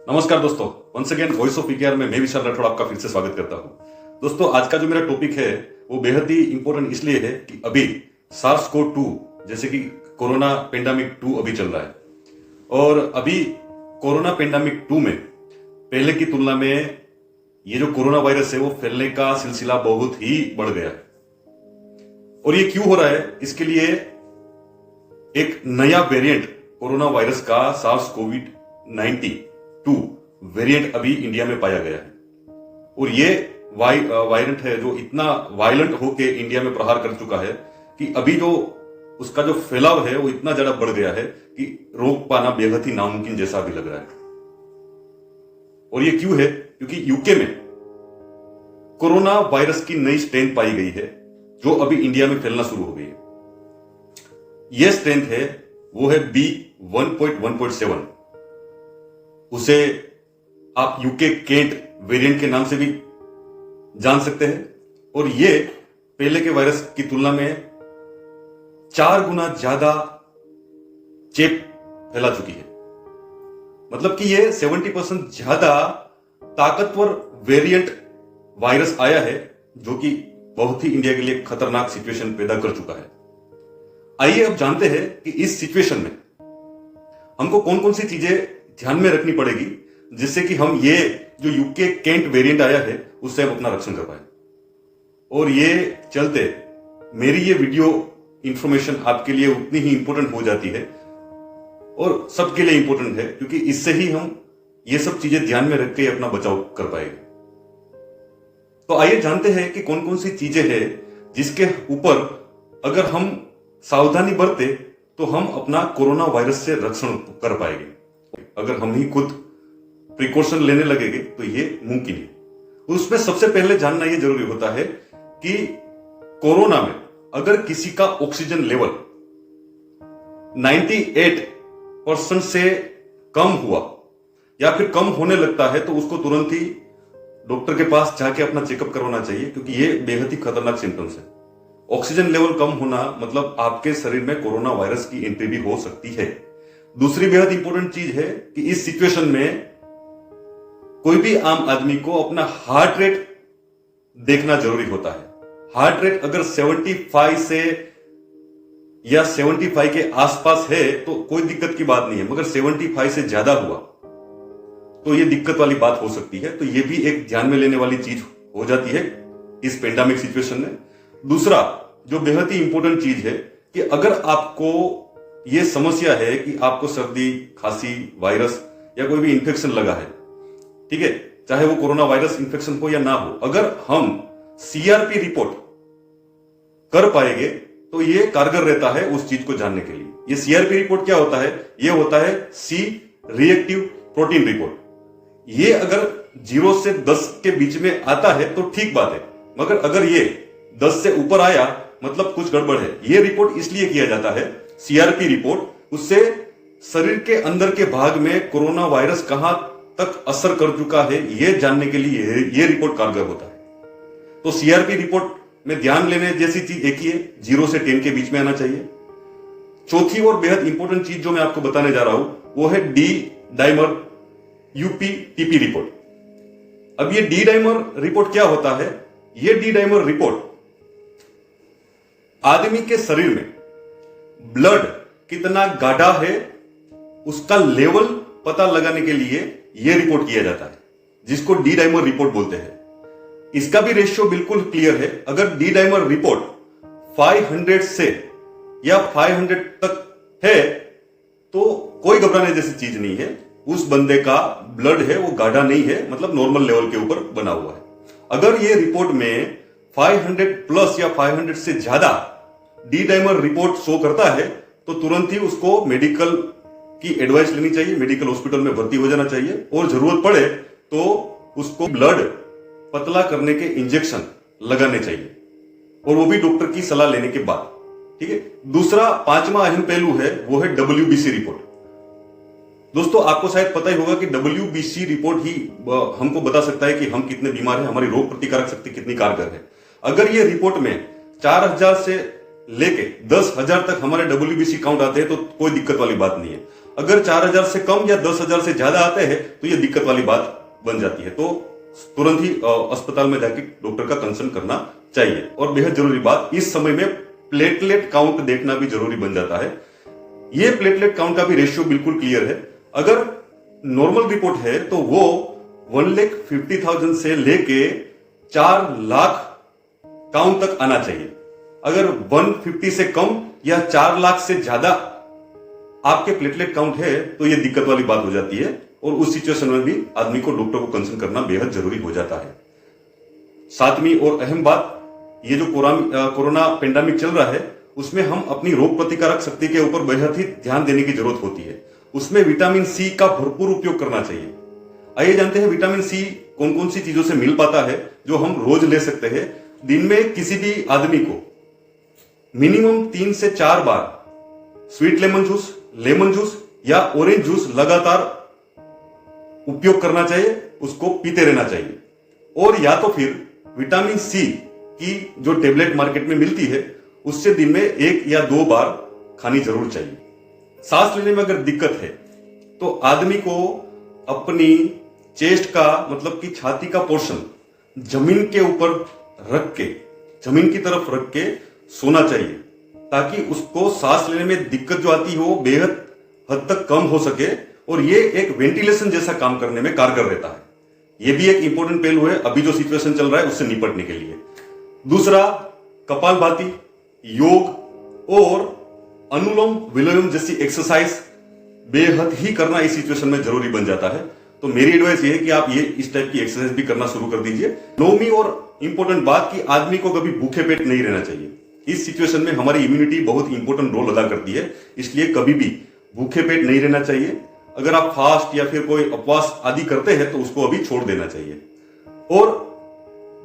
नमस्कार दोस्तों, once again voice of PKR में मैं विशाल राठौड़ आपका फिर से स्वागत करता हूं। दोस्तों, आज का जो मेरा टॉपिक है वो बेहद ही इंपॉर्टेंट इसलिए है कि अभी SARS-CoV-2 जैसे कि कोरोना पेंडेमिक 2 अभी चल रहा है और अभी कोरोना पेंडेमिक 2 में पहले की तुलना में ये जो कोरोना वायरस है वो फैलने का सिलसिला बहुत ही बढ़ गया है। और ये क्यों हो रहा है, इसके लिए एक नया वेरिएंट कोरोना वायरस का SARS-CoV-2 वेरिएंट अभी इंडिया में पाया गया है और ये वायरस है जो इतना वायलेंट होके इंडिया में प्रहार कर चुका है कि अभी जो उसका जो फैलाव है वो इतना ज्यादा बढ़ गया है कि रोक पाना बेहद ही नामुमकिन जैसा भी लग रहा है। और ये क्यों है? क्योंकि यूके में कोरोना वायरस की नई स्ट्रेन पाई गई है जो अभी इंडिया में फैलना शुरू हो गई है। यह स्ट्रेन है वो है B1.1.7। उसे आप यूके केंट वेरिएंट के नाम से भी जान सकते हैं और ये पहले के वायरस की तुलना में 4 गुना ज्यादा चेप फैला चुकी है। मतलब कि ये 70% ज्यादा ताकतवर वेरिएंट वायरस आया है जो कि बहुत ही इंडिया के लिए खतरनाक सिचुएशन पैदा कर चुका है। आइए अब जानते हैं कि इस सिचुएशन में हमको कौन कौन सी चीजें ध्यान में रखनी पड़ेगी जिससे कि हम ये जो यूके केंट वेरिएंट आया है उससे हम अपना रक्षण कर पाए। और ये चलते मेरी ये वीडियो इंफॉर्मेशन आपके लिए उतनी ही इंपॉर्टेंट हो जाती है और सबके लिए इंपॉर्टेंट है क्योंकि इससे ही हम ये सब चीजें ध्यान में रख के अपना बचाव कर पाएंगे। तो आइए जानते हैं कि कौन कौन सी चीजें हैं जिसके ऊपर अगर हम सावधानी बरते तो हम अपना कोरोना वायरस से रक्षण कर पाएंगे। अगर हम ही खुद प्रिकॉशन लेने लगेंगे तो ये मुमकिन है। उसमें सबसे पहले जानना ये जरूरी होता है कि कोरोना में अगर किसी का ऑक्सीजन लेवल 98% से कम हुआ या फिर कम होने लगता है तो उसको तुरंत ही डॉक्टर के पास जाके अपना चेकअप करवाना चाहिए क्योंकि ये बेहद ही खतरनाक सिम्टम्स है। ऑक्सीजन लेवल कम होना मतलब आपके शरीर में कोरोना वायरस की एंट्री भी हो सकती है। दूसरी बेहद इंपॉर्टेंट चीज है कि इस सिचुएशन में कोई भी आम आदमी को अपना हार्ट रेट देखना जरूरी होता है। हार्ट रेट अगर 75 से या 75 के आसपास है तो कोई दिक्कत की बात नहीं है, मगर 75 से ज्यादा हुआ तो ये दिक्कत वाली बात हो सकती है। तो ये भी एक ध्यान में लेने वाली चीज हो जाती है इस पेंडेमिक सिचुएशन में। दूसरा जो बेहद ही इंपॉर्टेंट चीज है कि अगर आपको ये समस्या है कि आपको सर्दी, खांसी, वायरस या कोई भी इंफेक्शन लगा है, ठीक है, चाहे वो कोरोना वायरस इंफेक्शन हो या ना हो, अगर हम CRP रिपोर्ट कर पाएंगे तो ये कारगर रहता है उस चीज को जानने के लिए। ये CRP रिपोर्ट क्या होता है? ये होता है C रिएक्टिव प्रोटीन रिपोर्ट। ये अगर 0 से 10 के बीच में आता है तो ठीक बात है, मगर अगर ये 10 से ऊपर आया मतलब कुछ गड़बड़ है। ये रिपोर्ट इसलिए किया जाता है CRP रिपोर्ट, उससे शरीर के अंदर के भाग में कोरोना वायरस कहां तक असर कर चुका है ये जानने के लिए ये रिपोर्ट कारगर होता है। तो CRP रिपोर्ट में ध्यान लेने जैसी चीज एक ही है, 0 से 10 के बीच में आना चाहिए। चौथी और बेहद इंपॉर्टेंट चीज जो मैं आपको बताने जा रहा हूं वो है डी डाइमर UPTP रिपोर्ट। अब ये डी डाइमर रिपोर्ट क्या होता है? ये डी डाइमर रिपोर्ट आदमी के शरीर में ब्लड कितना गाढ़ा है उसका लेवल पता लगाने के लिए यह रिपोर्ट किया जाता है, जिसको डी डाइमर रिपोर्ट बोलते हैं। इसका भी रेशियो बिल्कुल क्लियर है। अगर डी डाइमर रिपोर्ट 500 से या 500 तक है तो कोई घबराने जैसी चीज नहीं है। उस बंदे का ब्लड है वो गाढ़ा नहीं है, मतलब नॉर्मल लेवल के ऊपर बना हुआ है। अगर ये रिपोर्ट में 500 प्लस या 500 से ज्यादा डी डाइमर रिपोर्ट शो करता है तो तुरंत ही उसको मेडिकल की एडवाइस लेनी चाहिए, मेडिकल हॉस्पिटल में भर्ती हो जाना चाहिए और जरूरत पड़े तो उसको ब्लड पतला करने के इंजेक्शन लगाने चाहिए और वो भी डॉक्टर की सलाह लेने के बाद, ठीक है। दूसरा 5वां अहम पहलू है वो है WBC रिपोर्ट। दोस्तों, आपको शायद पता ही होगा कि WBC रिपोर्ट ही हमको बता सकता है कि हम कितने बीमार हैं, हमारी रोग प्रतिकारक शक्ति कितनी कारगर है। अगर ये रिपोर्ट में 4000 से लेके 10,000 तक हमारे WBC काउंट आते हैं तो कोई दिक्कत वाली बात नहीं है। अगर 4,000 से कम या 10,000 से ज्यादा आते हैं तो ये दिक्कत वाली बात बन जाती है। तो तुरंत ही अस्पताल में जाके डॉक्टर का कंसल्ट करना चाहिए। और बेहद जरूरी बात, इस समय में प्लेटलेट काउंट देखना भी जरूरी बन जाता है। ये प्लेटलेट काउंट का भी रेशियो बिल्कुल क्लियर है। अगर नॉर्मल रिपोर्ट है तो वो 1,50,000 से लेके 4 लाख काउंट तक आना चाहिए। अगर 150 से कम या 4 लाख से ज्यादा आपके प्लेटलेट काउंट है तो ये दिक्कत वाली बात हो जाती है, और उस सिचुएशन में भी आदमी को डॉक्टर को कंसल्ट करना बेहद जरूरी हो जाता है। सातवीं और अहम बात, ये जो कोरोना पेंडेमिक चल रहा है उसमें हम अपनी रोग प्रतिकारक शक्ति के ऊपर बेहद ही ध्यान देने की जरूरत होती है। उसमें विटामिन सी का भरपूर उपयोग करना चाहिए। आइए जानते हैं विटामिन सी कौन कौन सी चीजों से मिल पाता है जो हम रोज ले सकते हैं। दिन में किसी भी आदमी को मिनिमम 3 से 4 बार स्वीट लेमन जूस या ऑरेंज जूस लगातार उपयोग करना चाहिए, उसको पीते रहना चाहिए। और या तो फिर विटामिन सी की जो टेबलेट मार्केट में मिलती है उससे दिन में 1 या 2 बार खानी जरूर चाहिए। सांस लेने में अगर दिक्कत है तो आदमी को अपनी चेस्ट का मतलब कि छाती का पोर्शन जमीन के ऊपर रख के, जमीन की तरफ रख के सोना चाहिए, ताकि उसको सांस लेने में दिक्कत जो आती है वो बेहद हद तक कम हो सके, और ये एक वेंटिलेशन जैसा काम करने में कारगर रहता है। ये भी एक इंपॉर्टेंट पहलू है अभी जो सिचुएशन चल रहा है उससे निपटने के लिए। दूसरा, कपालभाति, योग और अनुलोम विलोम जैसी एक्सरसाइज बेहद ही करना इस सिचुएशन में जरूरी बन जाता है। तो मेरी एडवाइस ये है कि आप ये इस टाइप की एक्सरसाइज भी करना शुरू कर दीजिए। नौवीं और इंपॉर्टेंट बात कि आदमी को कभी भूखे पेट नहीं रहना चाहिए। इस सिचुएशन में हमारी इम्यूनिटी बहुत इंपॉर्टेंट रोल अदा करती है, इसलिए कभी भी भूखे पेट नहीं रहना चाहिए। अगर आप फास्ट या फिर कोई उपवास आदि करते हैं तो उसको अभी छोड़ देना चाहिए। और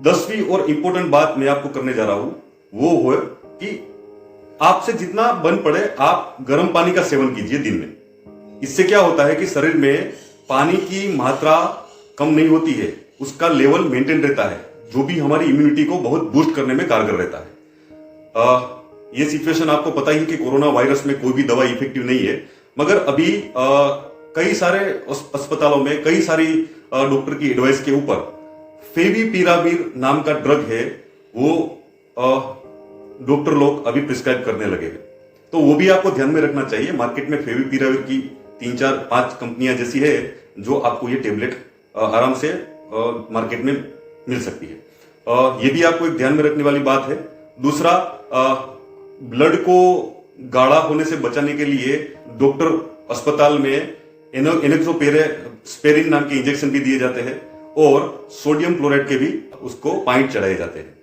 10वीं और इंपॉर्टेंट बात मैं आपको करने जा रहा हूं वो है कि आपसे जितना बन पड़े आप गर्म पानी का सेवन कीजिए दिन में। इससे क्या होता है कि शरीर में पानी की मात्रा कम नहीं होती है, उसका लेवल मेंटेन रहता है, जो भी हमारी इम्यूनिटी को बहुत बूस्ट करने में कारगर रहता है। ये सिचुएशन आपको पता ही कि कोरोना वायरस में कोई भी दवा इफेक्टिव नहीं है, मगर अभी कई सारे अस्पतालों में कई सारी डॉक्टर की एडवाइस के ऊपर फेविपिराविर नाम का ड्रग है वो डॉक्टर लोग अभी प्रिस्क्राइब करने लगे हैं। तो वो भी आपको ध्यान में रखना चाहिए। मार्केट में फेविपिराविर की 3, 4, 5 कंपनियां जैसी है जो आपको ये टेबलेट आराम से मार्केट में मिल सकती है। ये भी आपको एक ध्यान में रखने वाली बात है। दूसरा, ब्लड को गाढ़ा होने से बचाने के लिए डॉक्टर अस्पताल में एनोक्सोपेरिन नाम के इंजेक्शन भी दिए जाते हैं और सोडियम क्लोराइड के भी उसको पॉइंट चढ़ाए जाते हैं।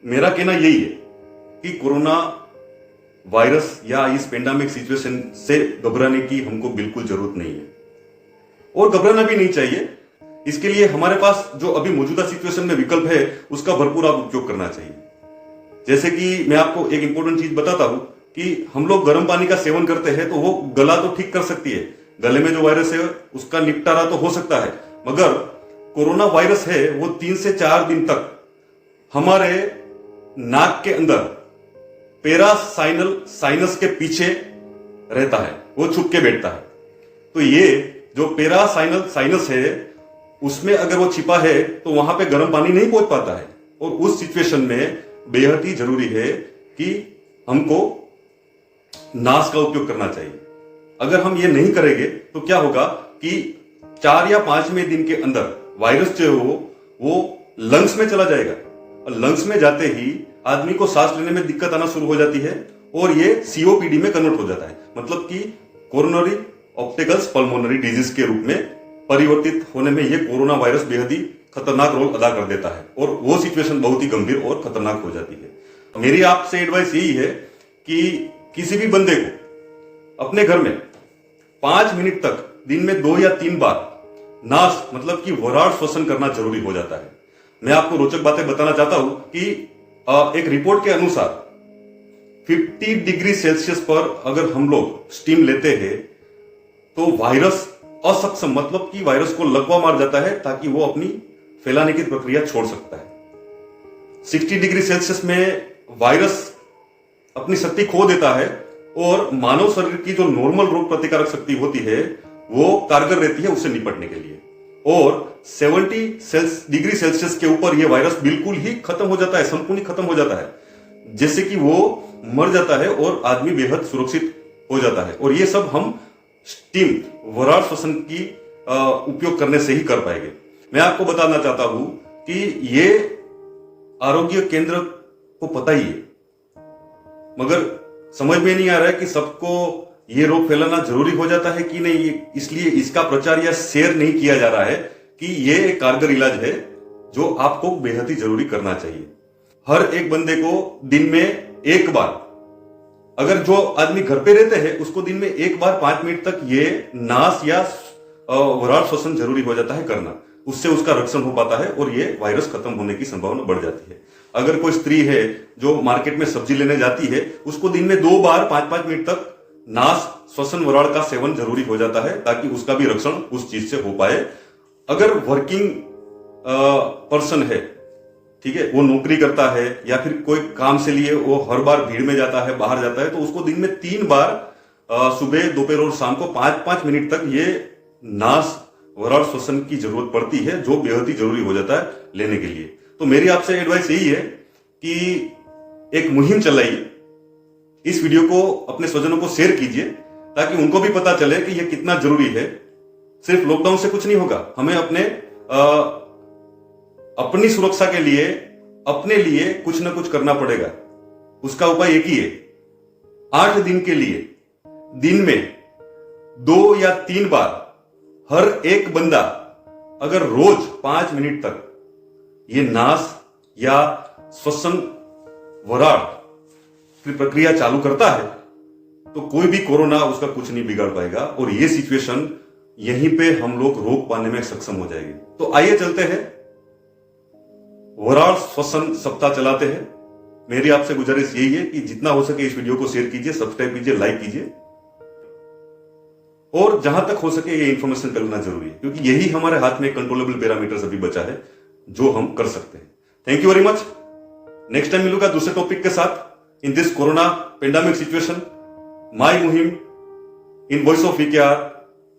मेरा कहना यही है कि कोरोना वायरस या इस पेंडेमिक सिचुएशन से घबराने की हमको बिल्कुल जरूरत नहीं है, और घबराना भी नहीं चाहिए। इसके लिए हमारे पास जो अभी मौजूदा सिचुएशन में विकल्प है उसका भरपूर आप उपयोग करना चाहिए। जैसे कि मैं आपको एक इंपॉर्टेंट चीज बताता हूं कि हम लोग गर्म पानी का सेवन करते हैं तो वो गला तो ठीक कर सकती है, गले में जो वायरस है उसका निपटारा तो हो सकता है, मगर कोरोना वायरस है वो 3 से 4 दिन तक हमारे नाक के अंदर पेरासाइनल साइनस के पीछे रहता है, वो छुप के बैठता है। तो ये जो पेरासाइनल साइनस है उसमें अगर वो छिपा है तो वहां पे गर्म पानी नहीं पहुंच पाता है, और उस सिचुएशन में बेहद ही जरूरी है कि हमको नास का उपयोग करना चाहिए। अगर हम ये नहीं करेंगे तो क्या होगा कि 4 या 5वें दिन के अंदर वायरस जो हो वो लंग्स में चला जाएगा, और लंग्स में जाते ही आदमी को सांस लेने में दिक्कत आना शुरू हो जाती है, और ये सीओपीडी में कन्वर्ट हो जाता है, मतलब कि कोरोनरी ऑब्स्टेकल्स पल्मोनरी डिजीज के रूप में परिवर्तित होने में ये कोरोना वायरस बेहद ही खतरनाक रोल अदा कर देता है, और वो सिचुएशन बहुत ही गंभीर और खतरनाक हो जाती है। मेरी आपसे एडवाइस यही है कि किसी भी बंदे को अपने घर में 5 मिनट तक दिन में 2 या 3 बार नास मतलब कि वराड़ श्वसन करना जरूरी हो जाता है। मैं आपको रोचक बातें बताना चाहता हूं कि एक रिपोर्ट के अनुसार 50 डिग्री सेल्सियस पर अगर हम लोग स्टीम लेते हैं तो वायरस असक्षम मतलब कि वायरस को लकवा मार जाता है ताकि वो अपनी फैलाने की प्रक्रिया छोड़ सकता है। 60 डिग्री सेल्सियस में वायरस अपनी शक्ति खो देता है और मानव शरीर की जो नॉर्मल रोग प्रतिकारक शक्ति होती है वो कारगर रहती है उससे निपटने के लिए। और 70 डिग्री सेल्सियस के ऊपर ये वायरस बिल्कुल ही खत्म हो जाता है, संपूर्ण ही खत्म हो जाता है, जैसे कि वो मर जाता है और आदमी बेहद सुरक्षित हो जाता है। और ये सब हम स्टीम वराळ श्वसन की उपयोग करने से ही कर पाएंगे। मैं आपको बताना चाहता हूं कि ये आरोग्य केंद्र को पता ही है, मगर समझ में नहीं आ रहा है कि सबको ये रोग फैलाना जरूरी हो जाता है कि नहीं, इसलिए इसका प्रचार या शेयर नहीं किया जा रहा है कि ये एक कारगर इलाज है जो आपको बेहद ही जरूरी करना चाहिए। हर एक बंदे को दिन में एक बार, अगर जो आदमी घर पे रहते हैं उसको दिन में एक बार 5 मिनट तक ये नास या वराळ श्वसन जरूरी हो जाता है करना। उससे उसका रक्षण हो पाता है और ये वायरस खत्म होने की संभावना बढ़ जाती है। अगर कोई स्त्री है जो मार्केट में सब्जी लेने जाती है उसको दिन में 2 बार 5-5 मिनट तक नास श्वसन वराळ का सेवन जरूरी हो जाता है ताकि उसका भी रक्षण उस चीज से हो पाए। अगर वर्किंग पर्सन है, ठीक है, वो नौकरी करता है या फिर कोई काम से लिए वो हर बार भीड़ में जाता है, बाहर जाता है, तो उसको दिन में 3 बार सुबह, दोपहर और शाम को 5-5 मिनट तक ये नास वराळ श्वसन की जरूरत पड़ती है, जो बेहद ही जरूरी हो जाता है लेने के लिए। तो मेरी आपसे एडवाइस यही है कि एक मुहिम चलाइए, इस वीडियो को अपने स्वजनों को शेयर कीजिए ताकि उनको भी पता चले कि यह कितना जरूरी है। सिर्फ लॉकडाउन से कुछ नहीं होगा, हमें अपनी सुरक्षा के लिए अपने लिए कुछ ना कुछ करना पड़ेगा। उसका उपाय एक ही है, 8 दिन के लिए दिन में 2 या 3 बार हर एक बंदा अगर रोज 5 मिनट तक ये नास या श्वसन वराळ की प्रक्रिया चालू करता है तो कोई भी कोरोना उसका कुछ नहीं बिगाड़ पाएगा और ये सिचुएशन यहीं पे हम लोग रोक पाने में सक्षम हो जाएंगे। तो आइए चलते हैं, वराळ श्वसन सप्ताह चलाते हैं। मेरी आपसे गुजारिश यही है कि जितना हो सके इस वीडियो को शेयर कीजिए, सब्सक्राइब कीजिए, लाइक कीजिए और जहां तक हो सके ये इंफॉर्मेशन फैलाना जरूरी है, क्योंकि यही हमारे हाथ में कंट्रोलेबल पैरामीटर्स अभी बचा है जो हम कर सकते हैं। Thank you very much. Next time मिलूंगा दूसरे टॉपिक के साथ in this corona pandemic situation. My मुहिम in voice of VKR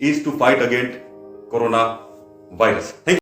is to fight against corona virus. Thank you.